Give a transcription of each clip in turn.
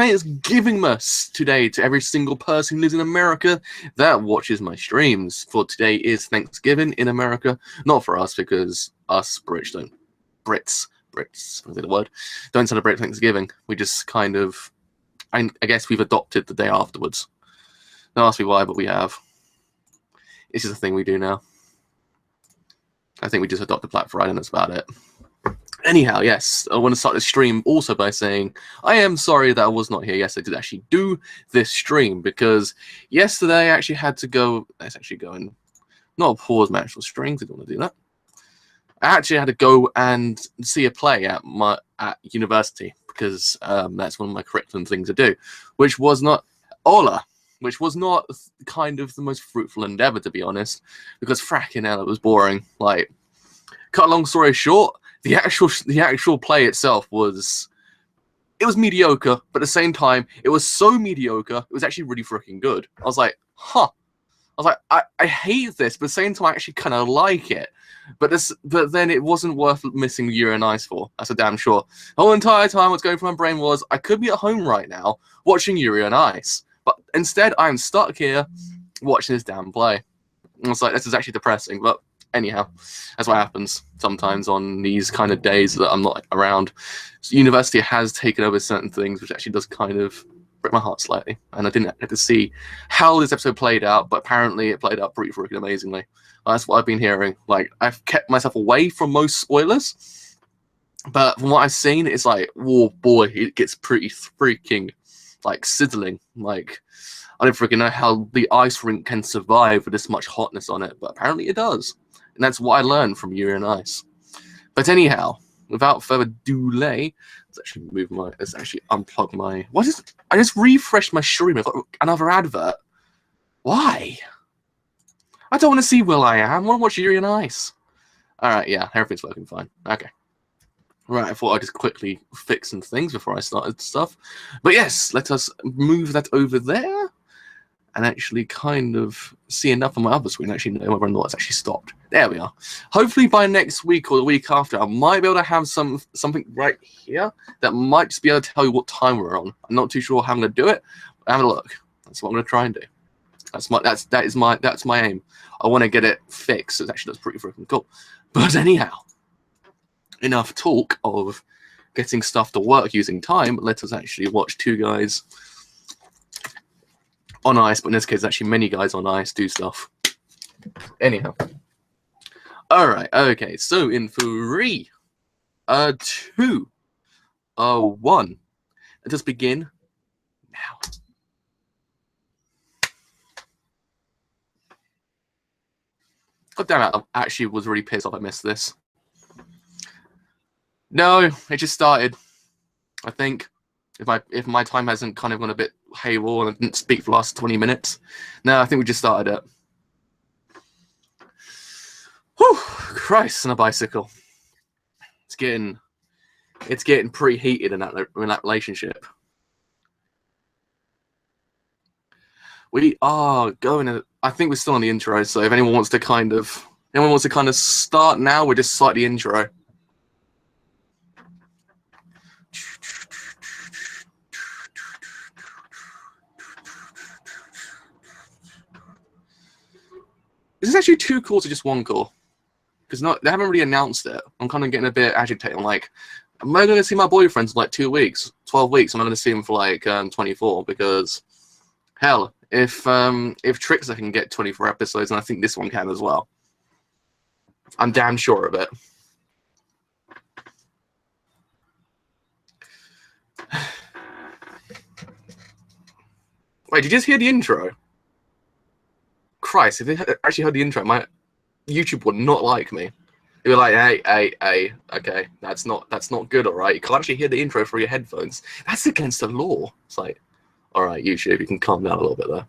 Thanksgivingmas today to every single person who lives in America that watches my streams. For today is Thanksgiving in America. Not for us, because us Brits don't. Brits, what is the word? Don't celebrate Thanksgiving. We just kind of, I guess we've adopted the day afterwards. Don't ask me why, but we have. It's just a thing we do now. I think we just adopted Black Friday and that's about it. Anyhow, yes, I want to start the stream also by saying I am sorry that I was not here yesterday to actually do this stream, because yesterday I actually had to go. Let's actually go and not pause my actual stream. I don't want to do that. I actually had to go and see a play at university, because that's one of my curriculum things to do, which was not Ola, which was not kind of the most fruitful endeavor, to be honest, because fracking hell, it was boring. Like, cut a long story short, the actual play itself was mediocre, but at the same time, it was so mediocre, it was actually really freaking good. I was like, huh. I was like, I hate this, but at the same time, I actually kind of like it. But then it wasn't worth missing Yuri and Ice for. That's a damn sure. The whole entire time, what's going through my brain was, I could be at home right now watching Yuri and Ice, but instead, I'm stuck here watching this damn play. And I was like, this is actually depressing, but anyhow, that's what happens sometimes on these kind of days that I'm not around. So university has taken over certain things, which actually does kind of break my heart slightly. And I didn't get to see how this episode played out, but apparently it played out pretty freaking amazingly. That's what I've been hearing. Like, I've kept myself away from most spoilers, but from what I've seen, it's like, whoa, boy, it gets pretty freaking, like, sizzling. Like, I don't freaking know how the ice rink can survive with this much hotness on it, but apparently it does. And that's what I learned from Yuri and Ice. But anyhow, without further delay, let's actually unplug my. I just refreshed my stream. I've got another advert. Why? I don't want to see Will I Am. I want to watch Yuri and Ice. Alright, yeah, everything's working fine. Okay. Right, I thought I'd just quickly fix some things before I started stuff. But yes, let us move that over there and actually kind of see enough on my other screen, actually know whether or not it's actually stopped. There we are. Hopefully by next week or the week after, I might be able to have something right here that might just be able to tell you what time we're on. I'm not too sure how I'm going to do it, but have a look. That's what I'm going to try and do. That's my aim. I want to get it fixed. It actually looks pretty freaking cool. But anyhow, enough talk of getting stuff to work using time. Let us actually watch two guys on ice, but in this case, actually many guys on ice do stuff. Anyhow. Alright, okay, so in 3, 2, 1. Let us begin now. God damn it, I actually was really pissed off I missed this. No, it just started. I think if my time hasn't kind of gone a bit haywire and I didn't speak for the last 20 minutes. No, I think we just started it. Whew, Christ on a bicycle. It's getting pretty heated in that relationship. We are going to. I think we're still on the intro, so if anyone wants to kind of start now, we're just slightly intro. Is this actually 2 calls or just 1 call? Because they haven't really announced it. I'm kind of getting a bit agitated. I'm like, am I going to see my boyfriend for like 2 weeks, 12 weeks? I'm not going to see him for like 24 because, hell, if Trickster can get 24 episodes, and I think this one can as well, I'm damn sure of it. Wait, did you just hear the intro? Christ, if they actually heard the intro, my YouTube would not like me. They were like, hey, okay, that's not good, all right? You can't actually hear the intro through your headphones. That's against the law. It's like, all right, YouTube, you can calm down a little bit there.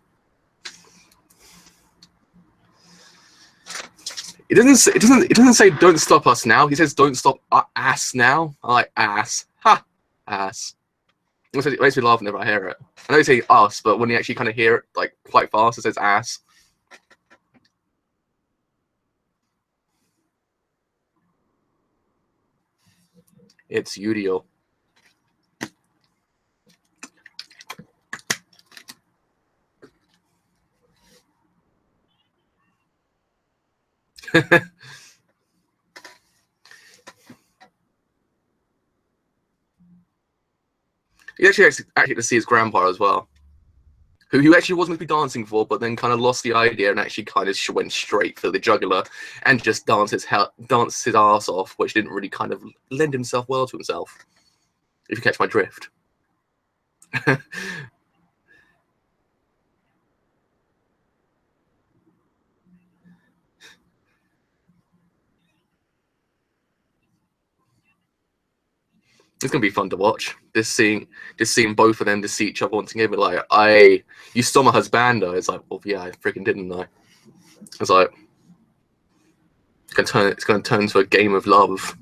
It doesn't say don't stop us now. He says don't stop ass now. I like ass. Ha, ass. It makes me laugh whenever I hear it. I know you say us, but when you actually kind of hear it like quite fast, it says ass. It's Yuri. He actually to see his grandpa as well, who he actually was meant to be dancing for, but then kind of lost the idea and actually kind of went straight for the jugular and just danced his ass off, which didn't really kind of lend himself well to himself, if you catch my drift. It's gonna be fun to watch. Just seeing both of them to see each other once again. Like, you stole my husbando. It's like, well, yeah, I freaking didn't I? It's like it's gonna turn into a game of love.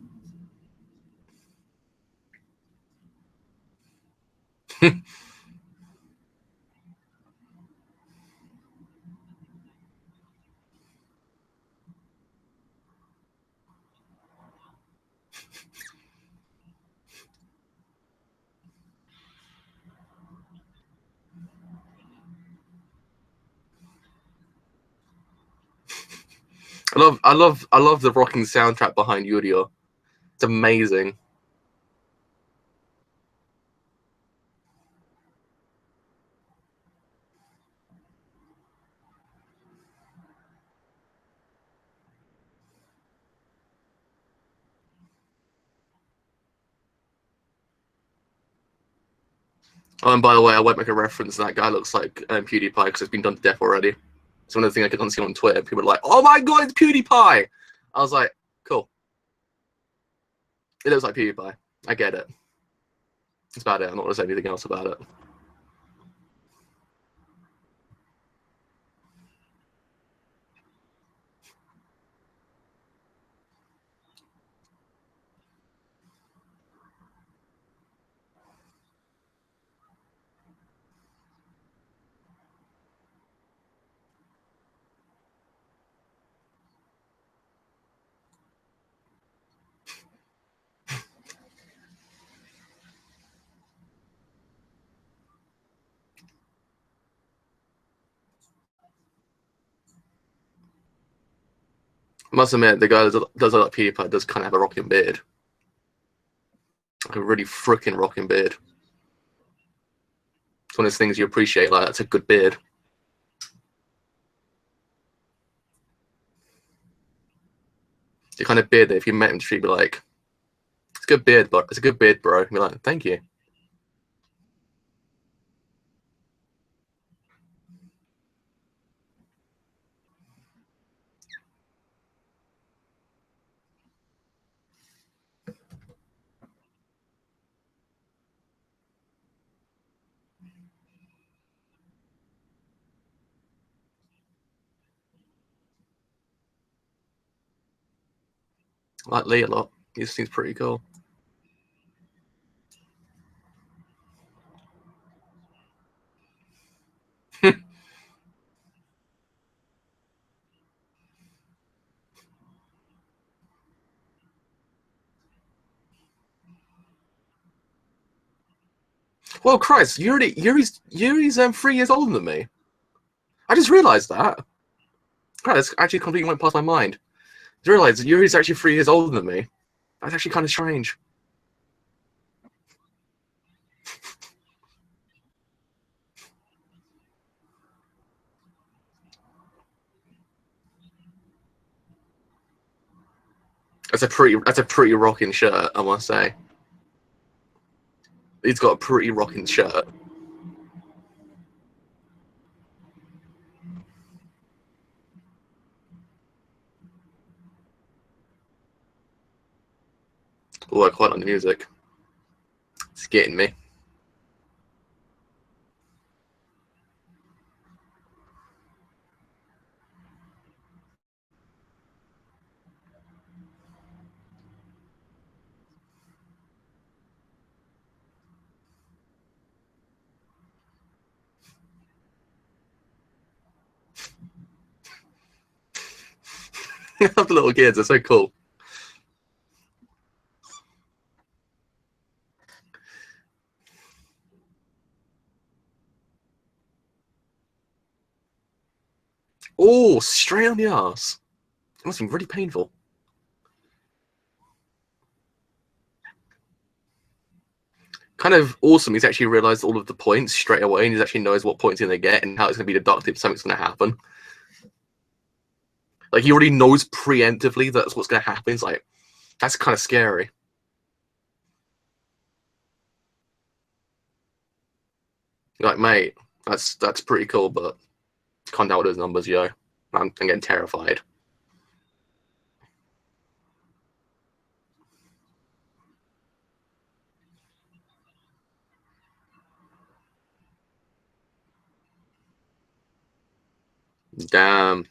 I love the rocking soundtrack behind Yuri. It's amazing. Oh, and by the way, I won't make a reference. That guy looks like PewDiePie because it's been done to death already. It's one of the things I can see on Twitter. People are like, "Oh my god, it's PewDiePie!" I was like, "Cool." It looks like PewDiePie. I get it. That's about it. I'm not going to say anything else about it. I must admit, the guy that does look like PewDiePie does kind of have a rocking beard. Like a really freaking rocking beard. It's one of those things you appreciate. Like, that's a good beard. The kind of beard that if you met him, she'd be like, "It's a good beard, but it's a good beard, bro." And be like, "Thank you." I like Lee a lot. He seems pretty cool. Well, Christ, Yuri's 3 years older than me. I just realised that. Christ, that's actually completely went past my mind. I just realised Yuri's actually 3 years older than me. That's actually kind of strange. That's a pretty rocking shirt, I must say. He's got a pretty rocking shirt. Oh, I quite like the music. It's getting me. I love the little kids. They're so cool. Oh, straight on the ass. It must have been really painful. Kind of awesome. He's actually realized all of the points straight away, and he actually knows what points he's going to get and how it's going to be deducted if something's going to happen. Like, he already knows preemptively that's what's going to happen. It's like, that's kind of scary. You're like, mate, that's pretty cool, but can't doubt those numbers, yo. I'm getting terrified. Damn.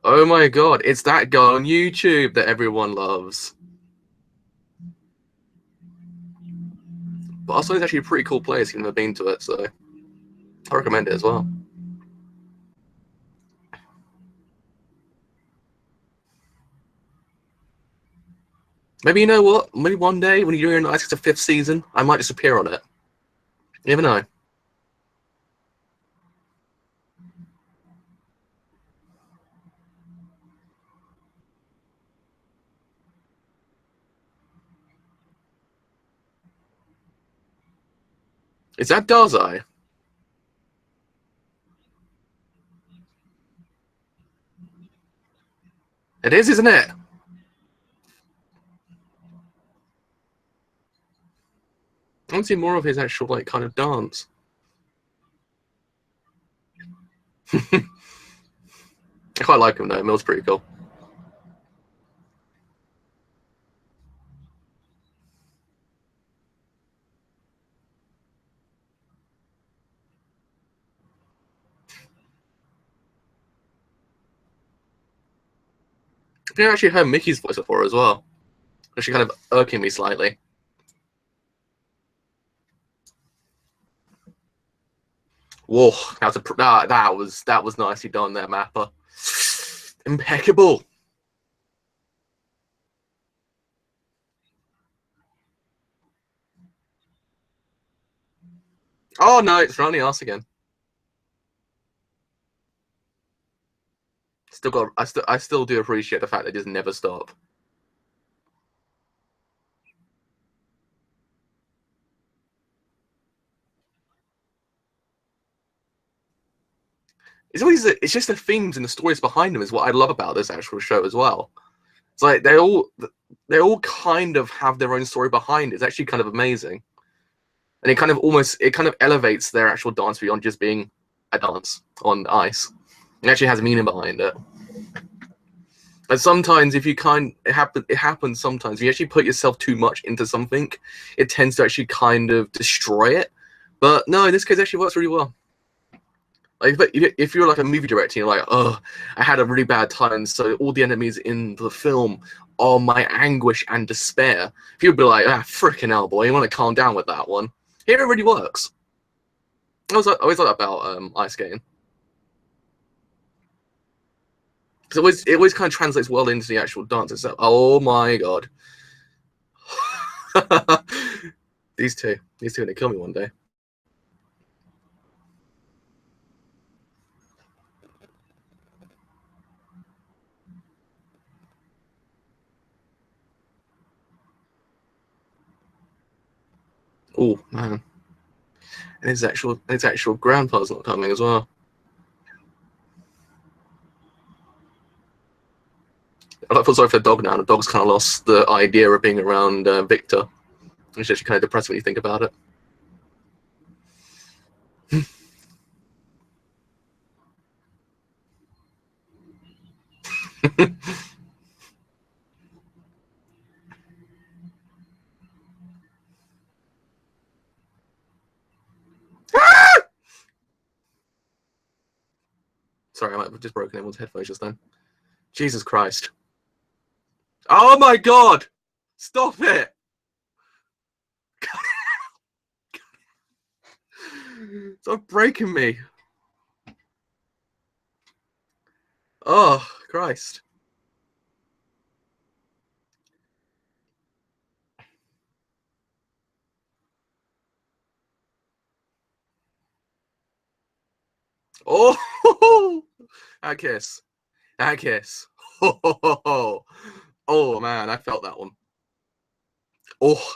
Oh my god, it's that guy on YouTube that everyone loves. But also, it's actually a pretty cool place. You've never been to it, so I recommend it as well. Maybe, you know what? Maybe one day when you're in like the 5th season, I might just appear on it. You never know. Is that Darzai? It is, isn't it? I want to see more of his actual, like, kind of dance. I quite like him, though. Mill's pretty cool. I actually heard Mickey's voice before as well. Actually kind of irking me slightly. Whoa, that was nicely done there, Mapper. Impeccable. Oh no, it's running us again. I still do appreciate the fact that it just never stop. It's just the themes and the stories behind them is what I love about this actual show as well. It's like they all kind of have their own story behind it. It's actually kind of amazing. And it kind of elevates their actual dance beyond just being a dance on ice. It actually has a meaning behind it. And sometimes if you it happens sometimes if you actually put yourself too much into something, it tends to actually kind of destroy it. But no, in this case, it actually works really well. Like, if you're like a movie director, you're like, oh, I had a really bad time, so all the enemies in the film are my anguish and despair. You'd be like, ah, freaking hell, boy, you want to calm down with that one. Here it really works. I always thought about ice skating. It always kind of translates well into the actual dance itself. Oh my god. These two are gonna kill me one day. Oh man. And his actual grandpa's not coming as well. I feel sorry for the dog now. The dog's kind of lost the idea of being around Victor. It's actually kind of depressing when you think about it. Sorry, I might have just broken everyone's headphones just then. Jesus Christ. Oh my god! Stop it! Stop breaking me. Oh, Christ. Oh! That kiss. That kiss. Oh man, I felt that one. Oh,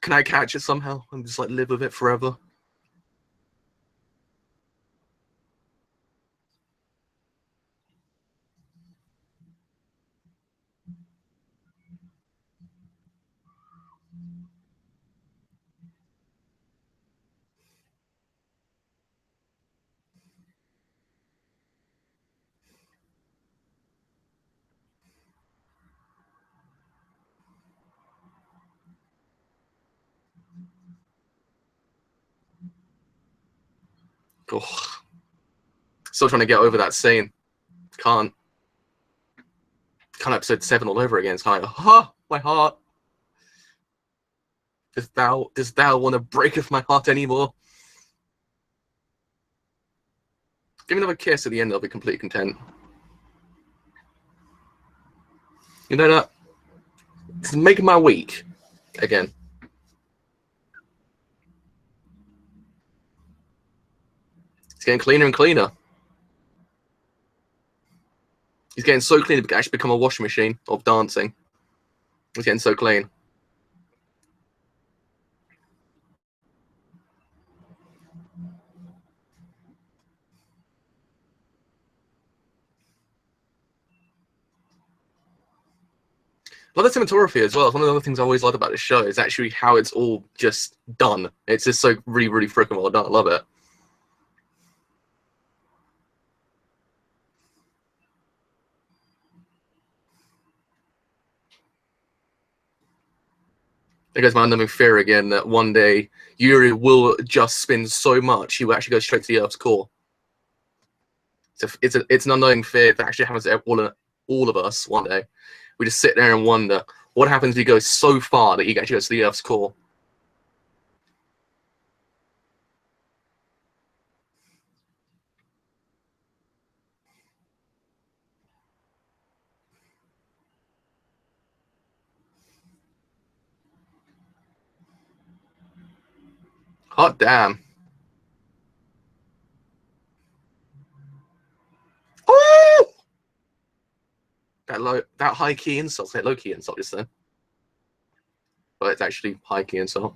can I catch it somehow and just like live with it forever? Oh, still trying to get over that scene. Can't. Kind of episode 7 all over again. It's kind of like, my heart. Does thou want to breaketh my heart anymore? Give me another kiss at the end, I'll be completely content. You know that? It's making my week again. It's getting cleaner and cleaner. He's getting so clean it could actually become a washing machine of dancing. He's getting so clean. I love the cinematography as well. It's one of the other things I always loved about this show is actually how it's all just done. It's just so really, really freaking well done. I love it. There goes my unknown fear again that one day Yuri will just spin so much he will actually go straight to the Earth's core. It's an unknown fear that actually happens to all of us one day. We just sit there and wonder what happens if he goes so far that he actually goes to the Earth's core. Hot damn. Oh! That high key insult, that low key insult just then. But it's actually high key insult.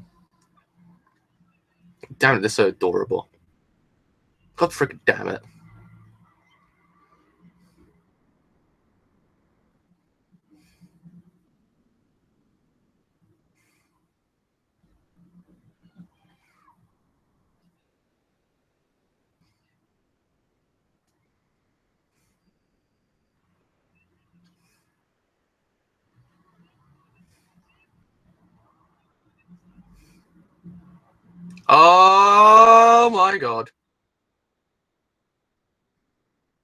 Damn it, they're so adorable. God freaking damn it. Oh my god.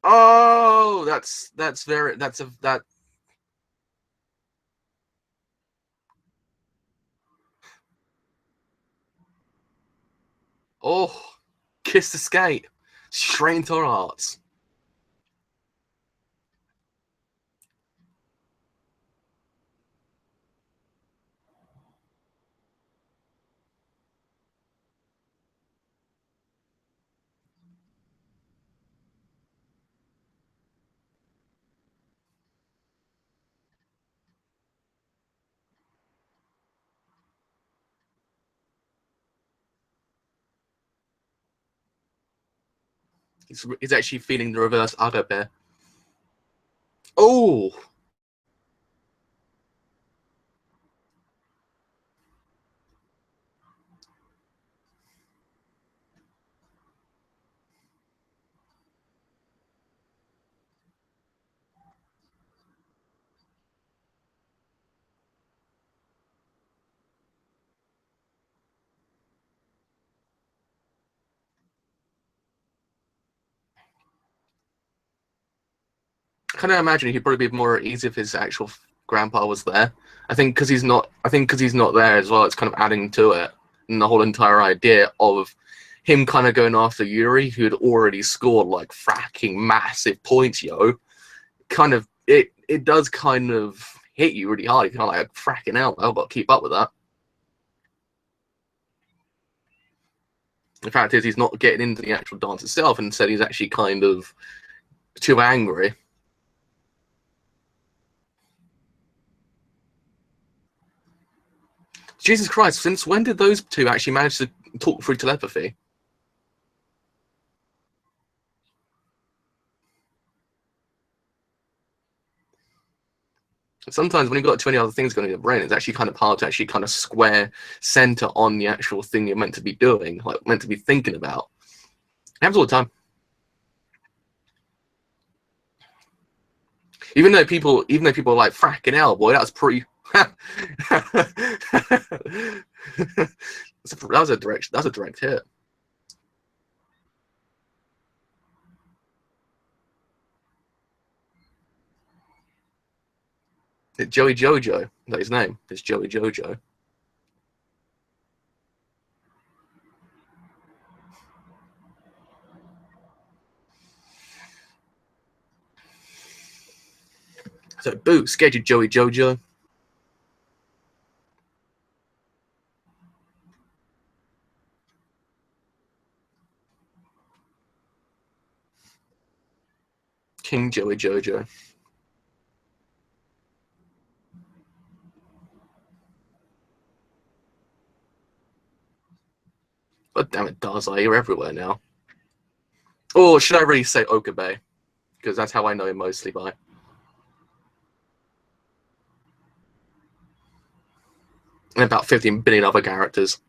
Oh, that's very that. Oh, kiss the skate straight into our hearts. He's actually feeling the reverse agape. Oh, I kind of imagine he'd probably be more at ease if his actual grandpa was there. I think because he's not. I think because he's not there as well. It's kind of adding to it, and the whole entire idea of him kind of going after Yuri, who had already scored like fracking massive points, yo. Kind of it does kind of hit you really hard. You're kind of like fracking out. I've got to keep up with that. The fact is, he's not getting into the actual dance itself, and instead he's actually kind of too angry. Jesus Christ, since when did those two actually manage to talk through telepathy? Sometimes when you've got too many other things going on in your brain, it's actually kind of hard to actually kind of square center on the actual thing you're meant to be doing, like meant to be thinking about. It happens all the time. Even though people are like, fracking hell, boy, that's pretty. That was a direct hit. It's Joey Jojo. Is that his name? It's Joey Jojo. So, boo, scared you, Joey Jojo. King Joey Jojo. God damn it, Darzai, you're everywhere now. Or should I really say Okabe? Because that's how I know him mostly by. And about 15 billion other characters.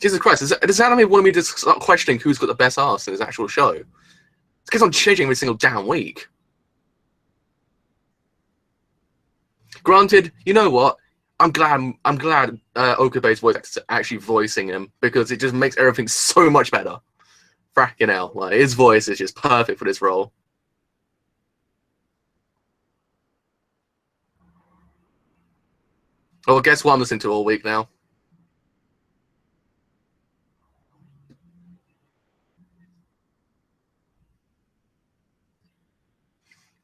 Jesus Christ, does anime want me to start questioning who's got the best ass in his actual show? It keeps on changing every single damn week. Granted, you know what? I'm glad Okabe's voice actor's actually voicing him, because it just makes everything so much better. Fracking hell, like, his voice is just perfect for this role. Well, guess what I'm listening to all week now?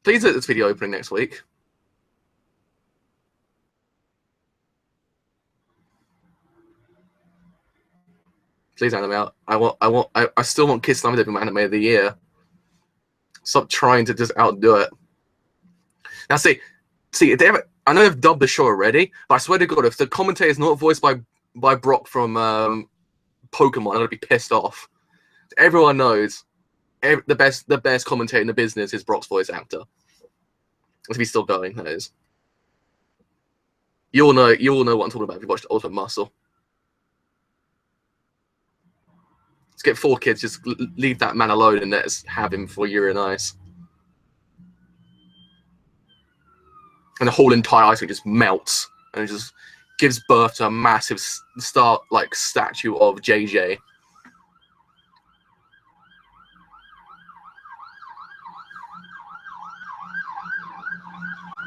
Please hit this video opening next week. Please anime out. I still want Kiss Anime to be my anime of the year. Stop trying to just outdo it. Now see, I know they've dubbed the show already, but I swear to God, if the commentator is not voiced by Brock from Pokemon, I'm gonna be pissed off. Everyone knows the best commentator in the business is Brock's voice actor. If he's still going, that is. You all know what I'm talking about if you watched Ultimate Muscle. Let's get 4 kids, just leave that man alone and let's have him for Yuri and Ice. And the whole entire ice cream just melts and it just gives birth to a massive statue of JJ.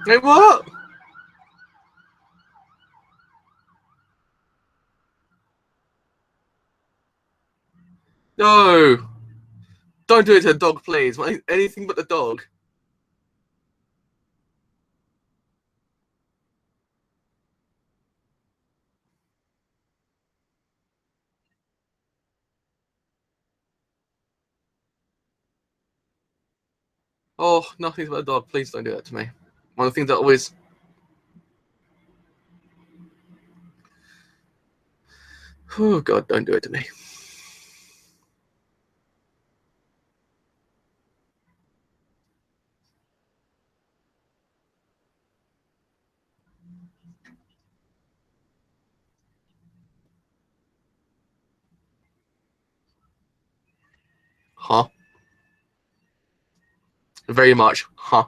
Hey, what? No! Don't do it to the dog, please. Anything but the dog. Oh, nothing but a dog. Please don't do that to me. One of the things that always... Oh, God, don't do it to me. Huh? Very much, huh?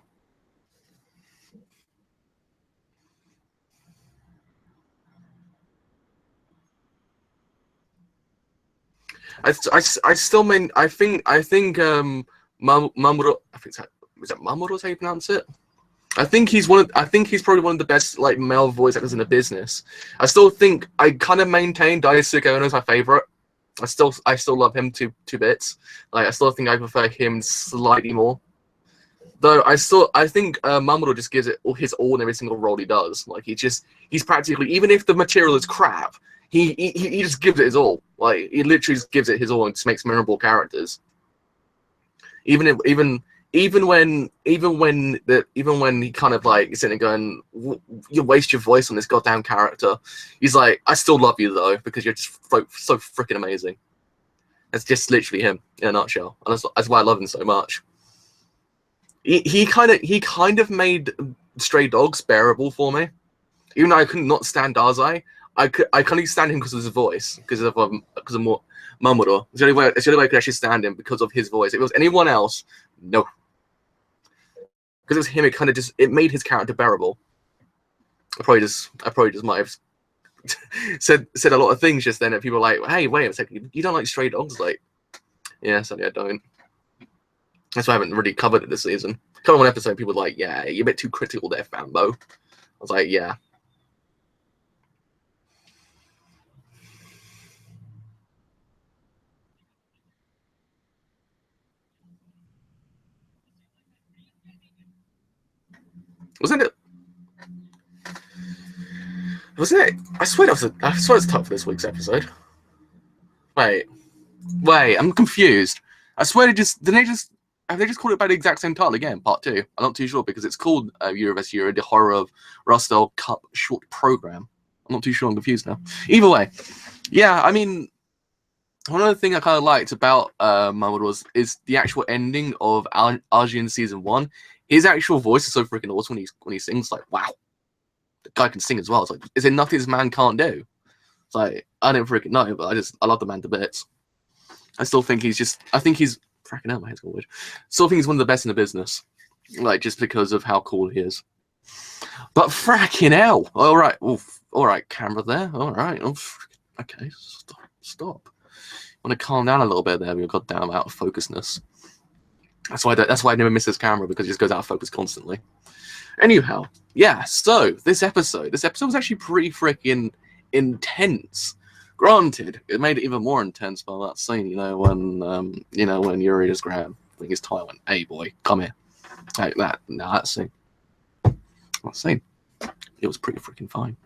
I still mean I think Mamoru, I think is that Mamoru's how you pronounce it? I think he's probably one of the best like male voice actors in the business. I still think I kind of maintain Daisuke Ono is my favorite. I still love him two bits. Like I still think I prefer him slightly more. Though I think Mamoru just gives it his all in every single role he does. Like he's practically, even if the material is crap, he just gives it his all. Like he literally just gives it his all and just makes memorable characters. Even when he kind of like is sitting there going, you waste your voice on this goddamn character. He's like, I still love you though because you're just so freaking amazing. That's just literally him in a nutshell, and that's why I love him so much. He kind of made Stray Dogs bearable for me, even though I could not stand Dazai. I kind of stand him because of his voice, because of more Mamoru. It's the only way I could actually stand him because of his voice. If it was anyone else, no. Because it was him, it made his character bearable. I probably just might have said a lot of things just then, and people were like, hey, wait a second, you don't like Stray Dogs? Like, yeah, sadly I don't. That's why I haven't really covered it this season. Covered one episode, people were like, yeah, you're a bit too critical there, Fambo. I was like, yeah. Wasn't it? I swear it's the title for this week's episode. Wait, I'm confused. I swear have they just called it by the exact same title again, part 2? I'm not too sure because it's called Yuri vs. Yuri, the Horror of Rustel Cup short program. I'm not too sure. I'm confused now. Either way, yeah. I mean, one of the things I kind of liked about Mamoru is the actual ending of Arjun season 1. His actual voice is so freaking awesome when he sings. Like, wow, the guy can sing as well. It's like, is there nothing this man can't do? It's like, I don't freaking know, but I love the man to bits. I still think he's fracking out, my head's going weird. Still think he's one of the best in the business. Like, just because of how cool he is. But fracking hell. Alright, alright, camera there. Alright. Okay, stop. I want to calm down a little bit there with your goddamn out of focusness. That's why I never miss this camera, because it just goes out of focus constantly. Anyhow, yeah, so this episode was actually pretty freaking intense. Granted, it made it even more intense by that scene, when Yuri just grabbed his tie and went, hey boy, come here. Like that. No, that scene. It was pretty freaking fine.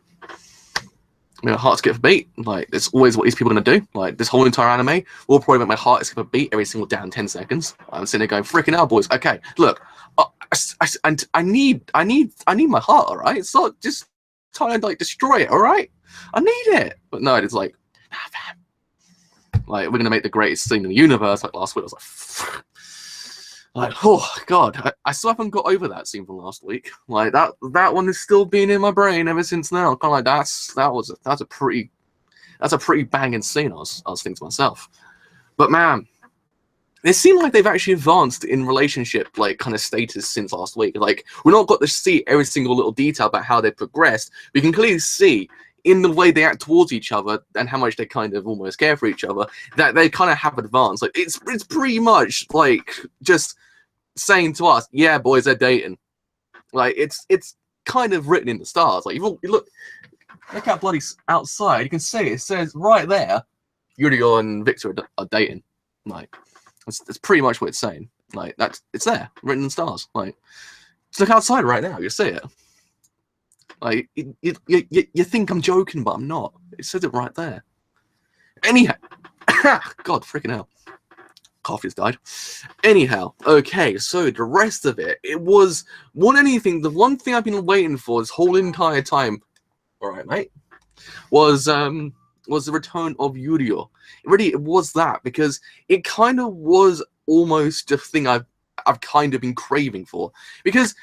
I mean, my heart skip a beat. Like, it's always what these people are gonna do. Like, this whole entire anime will probably make my heart skip a beat every single damn 10 seconds. I'm sitting there going, freaking hell, boys. Okay, look, I need my heart, all right? It's not just trying to, like, destroy it, all right? I need it. But no, it's like, nah, fam. Like, we're gonna make the greatest scene in the universe. Like, last week, I was like, oh god, I still haven't got over that scene from last week. Like that one is still been in my brain ever since now. Kind of like that's a pretty banging scene. I was thinking to myself, but man, it seemed like they've actually advanced in relationship like kind of status since last week. Like we're not got to see every single little detail about how they progressed. We can clearly see in the way they act towards each other and how much they kind of almost care for each other, that they kind of have advanced. Like it's pretty much like just saying to us, yeah, boys, they're dating. Like it's kind of written in the stars. Like you look out bloody outside, you can see it says right there, Yuri and Victor are dating. Like that's pretty much what it's saying. Like it's there, written in the stars. Like just look outside right now, you see it. Like you think I'm joking, but I'm not. It says it right there. Anyhow, God freaking hell, coffee has died. Anyhow, okay, so the rest of it was the one thing I've been waiting for this whole entire time. All right, mate, was the return of Yuri. It was that, because it kind of was almost the thing I've kind of been craving for, because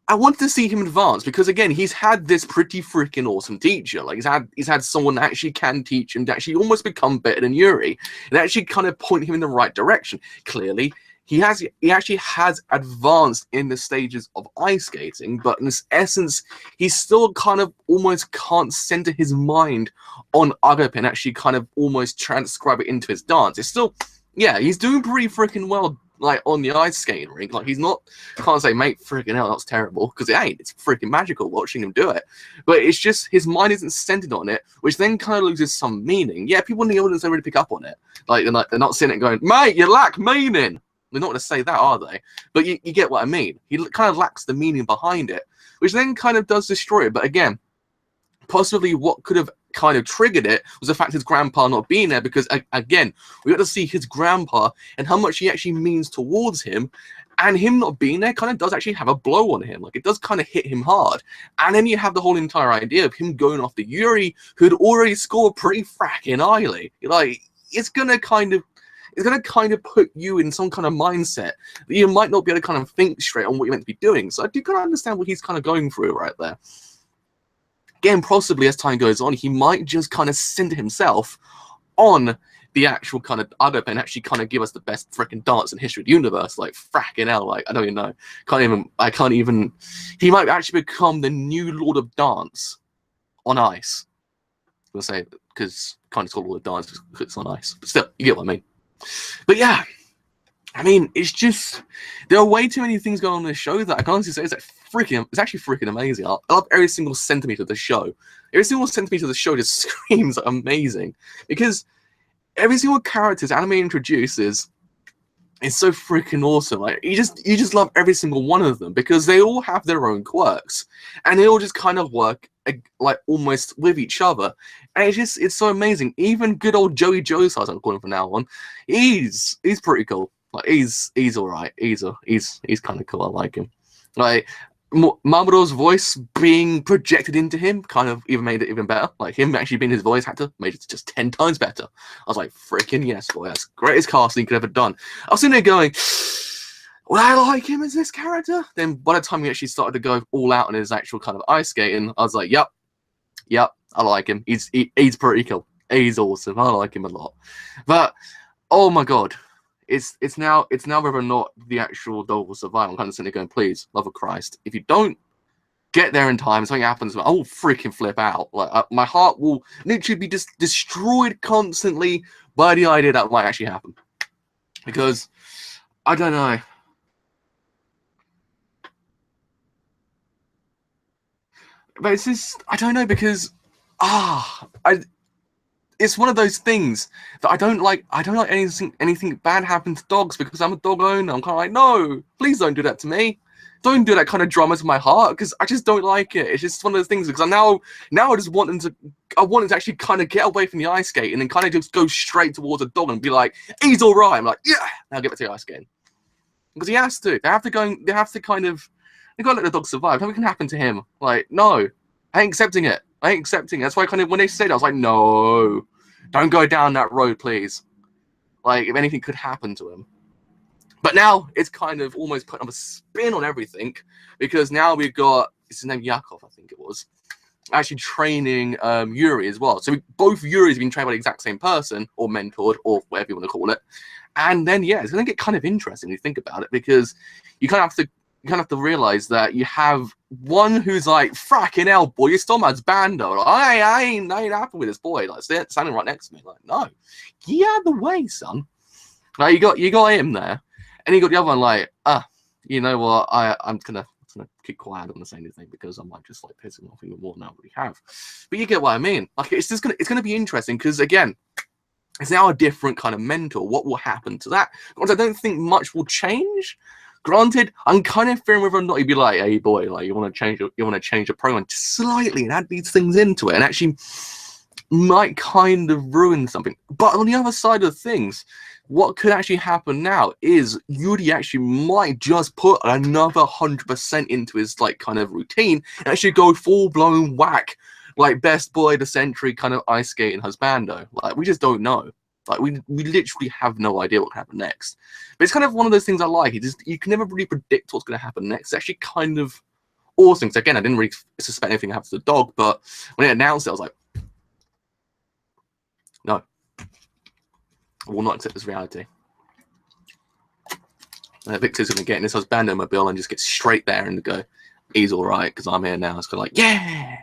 I wanted to see him advance, because again, he's had this pretty freaking awesome teacher. Like he's had someone that actually can teach him to actually almost become better than Yuri, and actually kind of point him in the right direction. Clearly, he actually has advanced in the stages of ice skating, but in this essence, he still kind of almost can't center his mind on agape and actually kind of almost transcribe it into his dance. It's still, yeah, he's doing pretty freaking well like on the ice skating rink. Like he's not, can't say, mate, freaking hell, that's terrible, because it ain't. It's freaking magical watching him do it. But it's just his mind isn't centered on it, which then kind of loses some meaning. Yeah, people in the audience don't really pick up on it. Like they're not sitting it going, mate, you lack meaning. They're not going to say that, are they? But you get what I mean. He kind of lacks the meaning behind it, which then kind of does destroy it. But again, possibly what could have kind of triggered it was the fact his grandpa not being there, because again, we got to see his grandpa and how much he actually means towards him, and him not being there kind of does actually have a blow on him. Like it does kind of hit him hard. And then you have the whole entire idea of him going after Yuri, who'd already scored pretty fracking highly. Like it's gonna kind of put you in some kind of mindset that you might not be able to kind of think straight on what you're meant to be doing. So I do kind of understand what he's kind of going through right there. Again, possibly as time goes on, he might just kind of center himself on the actual kind of other and actually kind of give us the best freaking dance in history of the universe. Like fracking hell, like I don't even know. I can't even. He might actually become the new Lord of Dance on ice. We'll say, because kind of called Lord of Dance because it's on ice. But still, you get what I mean. But yeah, I mean, it's just, there are way too many things going on in this show that I can honestly say it's actually freaking amazing. I love every single centimeter of the show. Every single centimeter of the show just screams amazing, because every single character anime introduces is so freaking awesome. Like you just love every single one of them, because they all have their own quirks and they all just kind of work like almost with each other, and it's so amazing. Even good old Joey Joes, as I'm calling him from now on, he's pretty cool. Like he's all right. He's kind of cool. I like him. Like Mamoru's voice being projected into him kind of even made it even better. Like him actually being his voice actor made it just 10 times better. I was like, freaking yes, boy, that's the greatest casting you could ever done. I was sitting there going, would I like him as this character? Then by the time he actually started to go all out on his actual kind of ice skating, I was like, yep, I like him. He's pretty cool. He's awesome. I like him a lot. But oh my god. It's now whether or not the actual dog will survive. I'm kind of sitting there going, please, love of Christ, if you don't get there in time, something happens, I will freaking flip out. Like my heart will literally be just destroyed constantly by the idea that might actually happen. Because I don't know. But it's just, I don't know, because it's one of those things that I don't like. I don't like anything bad happen to dogs, because I'm a dog owner. I'm kind of like, no, please don't do that to me. Don't do that kind of drama to my heart, because I just don't like it. It's just one of those things, because I just want him to actually kind of get away from the ice skate and then kind of just go straight towards a dog and be like, he's all right. I'm like, yeah, now get back to the ice skating, because he has to. They have to let the dog survive. Nothing can happen to him. Like, no, I ain't accepting it. That's why when they said it, I was like, no, don't go down that road, please. Like, if anything could happen to him. But now it's kind of almost put up a spin on everything, because now we've got, it's his name, Yakov, I think it was, actually training Yuri as well. So both Yuris have been trained by the exact same person, or mentored, or whatever you want to call it. And then, yeah, it's going to get kind of interesting when you think about it, because you kind of have to realize that you have one who's like, fracking hell, boy, your stomach's bando. Like, I ain't happy with this boy. Like, standing right next to me. Like, no, get out of the way, son. Like, you got him there, and you got the other one like, you know what? I'm gonna keep quiet. I don't want to say anything, because I might just like piss him off even more than I already have. But you get what I mean. Like, it's gonna be interesting, because again, it's now a different kind of mentor. What will happen to that? Because I don't think much will change. Granted, I'm kind of fearing whether or not he'd be like, hey boy, like you want to change your program just slightly and add these things into it, and actually might kind of ruin something. But on the other side of things, what could actually happen now is Yuri actually might just put another 100% into his like kind of routine and actually go full blown whack, like best boy of the century kind of ice skating husbando. Like, we just don't know. Like, we literally have no idea what can happen next. But it's kind of one of those things I like. You can never really predict what's going to happen next. It's actually kind of awesome. So again, I didn't really suspect anything happens to the dog, but when it announced it, I was like, no, I will not accept this reality. Victor's going to get in his husbando mobile and just get straight there and go, he's all right, because I'm here now. It's kind of like, yeah.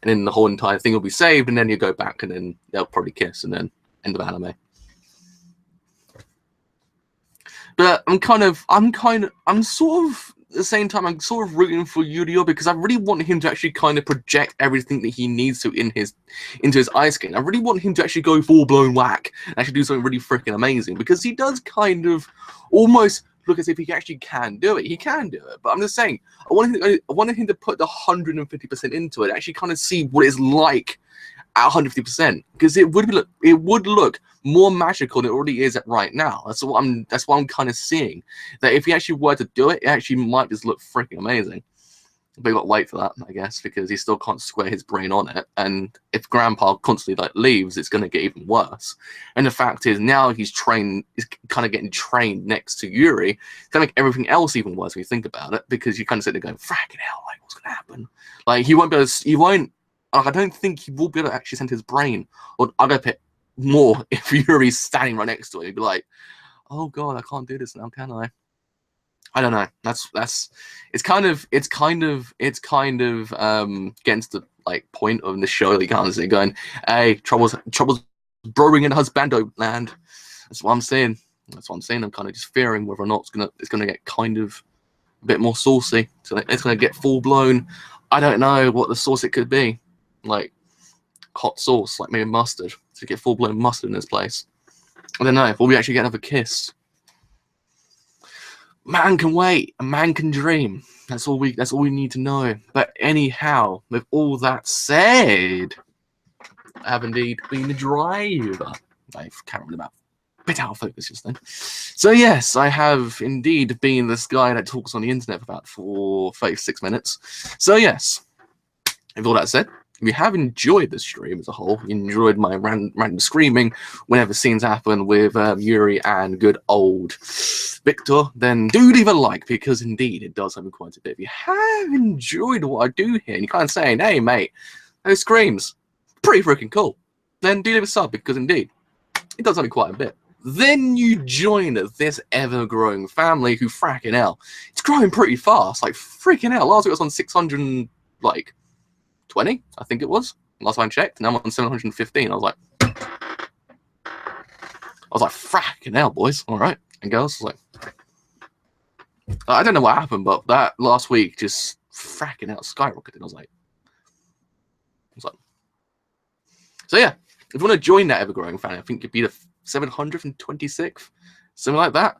And then the whole entire thing will be saved, and then you go back, and then they'll probably kiss, and then end of anime. But I'm sort of at the same time, I'm sort of rooting for Yuri because I really want him to actually kind of project everything that he needs to into his ice skin. I really want him to actually go full blown whack and actually do something really freaking amazing, because he does kind of almost look as if he actually can do it. He can do it, but I'm just saying, I wanted him to put the 150% into it, actually kind of see what it's like at 150%, because it would look more magical than it already is at right now. That's what I'm kind of seeing. That if he actually were to do it, it actually might just look freaking amazing. But we got to wait for that, I guess, because he still can't square his brain on it. And if Grandpa constantly leaves, it's going to get even worse. And the fact is, now he's kind of getting trained next to Yuri. It's going to make everything else even worse when you think about it, because you kind of sit there going, "Fracking hell, like what's going to happen?" Like he won't. I don't think he will be able to actually send his brain on Agapit more if Yuri's standing right next to him. He'd be like, "Oh God, I can't do this now, can I?" I don't know. It's kind of getting to the point of the show that you can't see going, "Hey, trouble's brewing in husbando land." That's what I'm saying. I'm kind of just fearing whether or not it's gonna get kind of a bit more saucy. So it's gonna get full blown. I don't know what the sauce it could be. Like hot sauce, like maybe mustard, to get full blown mustard in this place. I don't know. Will we actually get another kiss? Man can wait, a man can dream. That's all we need to know. But anyhow, with all that said, I have indeed been the driver. I can't remember about a bit out of focus just then. So yes, I have indeed been this guy that talks on the internet for about 36 minutes. So yes, with all that said, if you have enjoyed the stream as a whole, you enjoyed my random screaming whenever scenes happen with Yuri and good old Victor, then do leave a like, because indeed it does help me quite a bit. If you have enjoyed what I do here, and you're kind of saying, "Hey mate, those screams, pretty freaking cool," then do leave a sub, because indeed it does help me quite a bit. Then you join this ever-growing family who, fracking hell, it's growing pretty fast. Like freaking hell, last week I was on 600 20, I think it was. Last time I checked, now I'm on 715. I was like, fracking hell, boys. All right. And girls, I don't know what happened, but that last week just fracking hell skyrocketed. I was like, so yeah, if you want to join that ever-growing family, I think you'd be the 726th, something like that.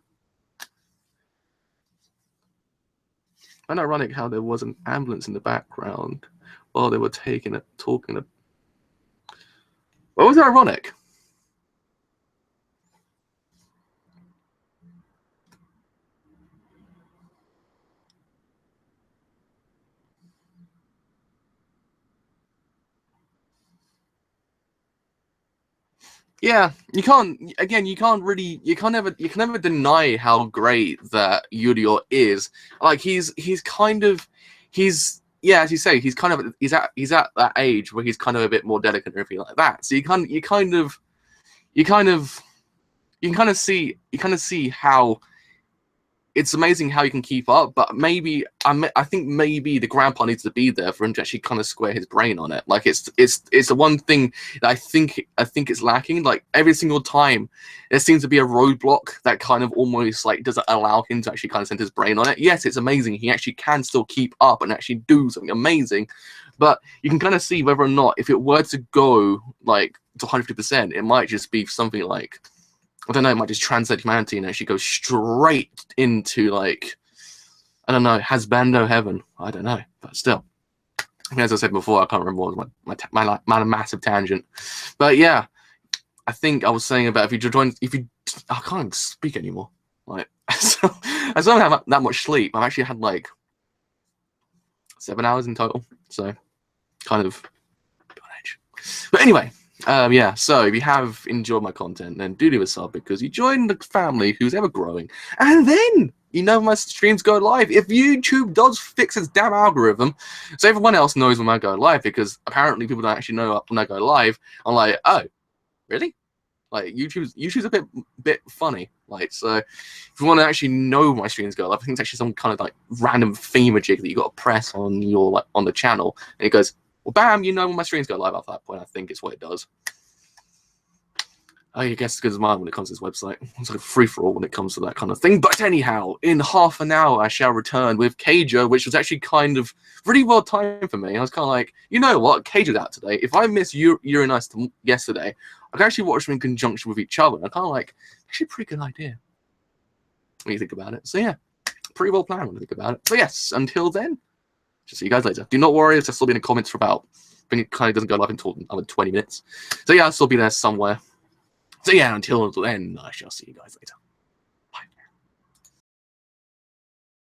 And ironic how there was an ambulance in the background while they were talking. What was ironic? Yeah, you can never deny how great that Yuri is. Like he's as you say, he's at that age where he's kind of a bit more delicate and everything like that. So you kind of see how it's amazing how he can keep up, but I think maybe the grandpa needs to be there for him to actually kind of square his brain on it. Like it's the one thing that I think it's lacking. Like every single time, there seems to be a roadblock that kind of almost doesn't allow him to actually kind of send his brain on it. Yes, it's amazing. He actually can still keep up and actually do something amazing, but you can kind of see whether or not if it were to go to 150%, it might just be something like, I don't know, it might just translate humanity and actually go straight into I don't know, Hasbando heaven. I don't know, but still. I mean, as I said before, I can't remember what was my massive tangent. But yeah, I think I was saying about I can't even speak anymore. I don't have that much sleep. I've actually had 7 hours in total, so kind of on edge. But anyway. Yeah, so if you have enjoyed my content, then do leave a sub, because you join the family who's ever growing. And then, my streams go live. If YouTube does fix its damn algorithm, so everyone else knows when I go live, because apparently people don't actually know when I go live. I'm like, oh, really? YouTube's a bit funny. So if you want to actually know when my streams go live, I think it's actually some kind of random thingamajig that you got to press on your on the channel, and it goes, well, bam, when my streams go live after that point. I think it's what it does. I guess good as mine when it comes to this website. It's like a free-for-all when it comes to that kind of thing. But anyhow, in half an hour, I shall return with Cager, which was actually kind of really well timed for me. I was kind of like, you know what? Cager's out today. If I missed Yuri and Ice yesterday, I can actually watch them in conjunction with each other. And I kind of like, actually a pretty good idea when you think about it. So yeah, pretty well planned when you think about it. So yes, until then, just see you guys later. Do not worry, I'll still be in the comments for about, I think it kind of doesn't go live until another 20 minutes. So yeah, I'll still be there somewhere. So yeah, until then, I shall see you guys later.